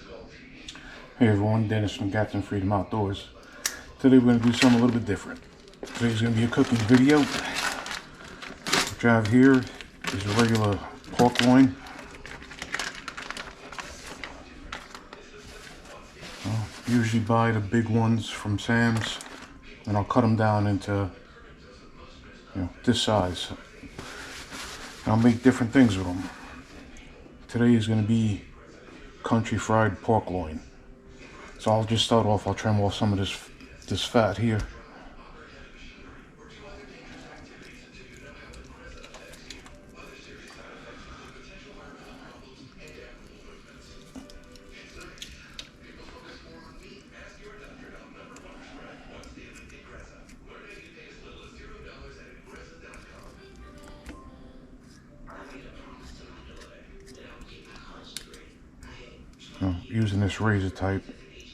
Hey everyone, Dennis from Gadsden Freedom Outdoors. Today we're going to do something a little bit different. Today's going to be a cooking video. What I have here is a regular pork loin. I'll usually buy the big ones from Sam's, and I'll cut them down into this size. And I'll make different things with them. Today is going to be country fried pork loin. So I'll just start off, I'll trim off some of this fat here. Using this razor type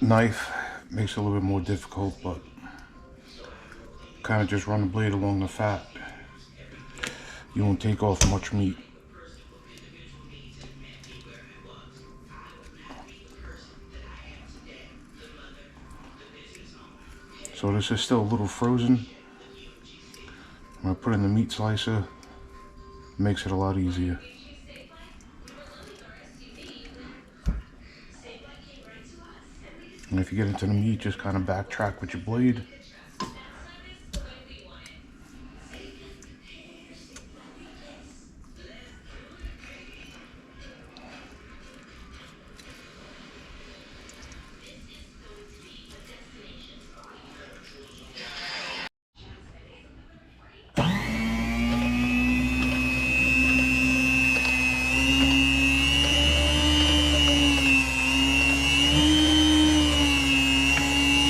knife makes it a little bit more difficult, but kind of just run the blade along the fat. You won't take off much meat. So this is still a little frozen. I'm going to put it in the meat slicer. Makes it a lot easier. And if you get into the meat, just kind of backtrack with your blade.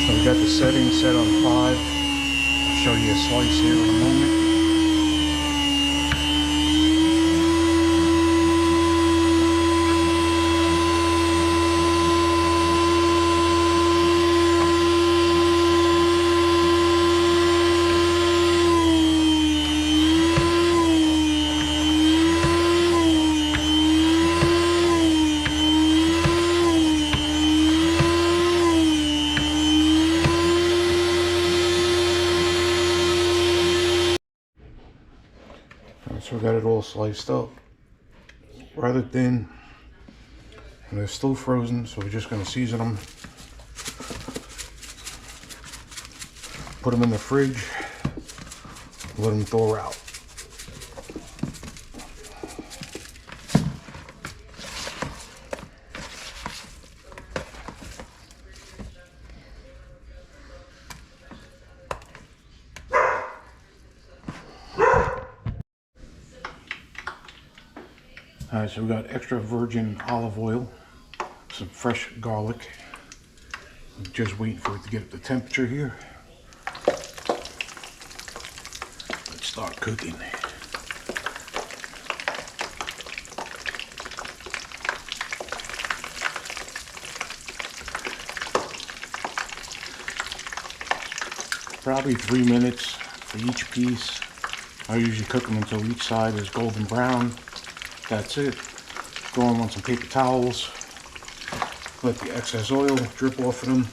So we got the settings set on 5. I'll show you a slice here in a moment. So we got it all sliced up, rather thin, and they're still frozen, so we're just going to season them, put them in the fridge, let them thaw out. Alright, so we got extra virgin olive oil, some fresh garlic. I'm just waiting for it to get up to temperature here. Let's start cooking. Probably 3 minutes for each piece. I usually cook them until each side is golden brown. That's it. Throw them on some paper towels. Let the excess oil drip off of them.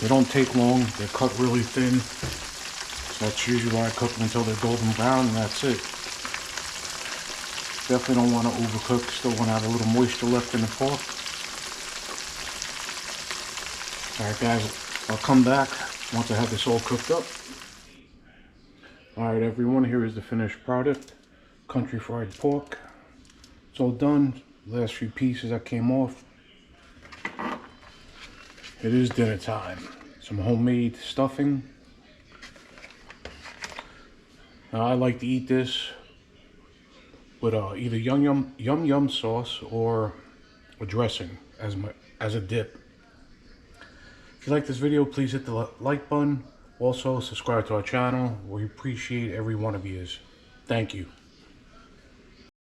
They don't take long, they're cut really thin. So that's usually why I cook them until they're golden brown, and that's it. Definitely don't want to overcook, still want to have a little moisture left in the pork. Alright guys, I'll come back once I have this all cooked up. Alright everyone, here is the finished product. Country fried pork. It's all done. Last few pieces that came off. It is dinner time. Some homemade stuffing. Now, I like to eat this with either yum sauce or a dressing as a dip. If you like this video, please hit the like button. Also, subscribe to our channel. We appreciate every one of you. Thank you.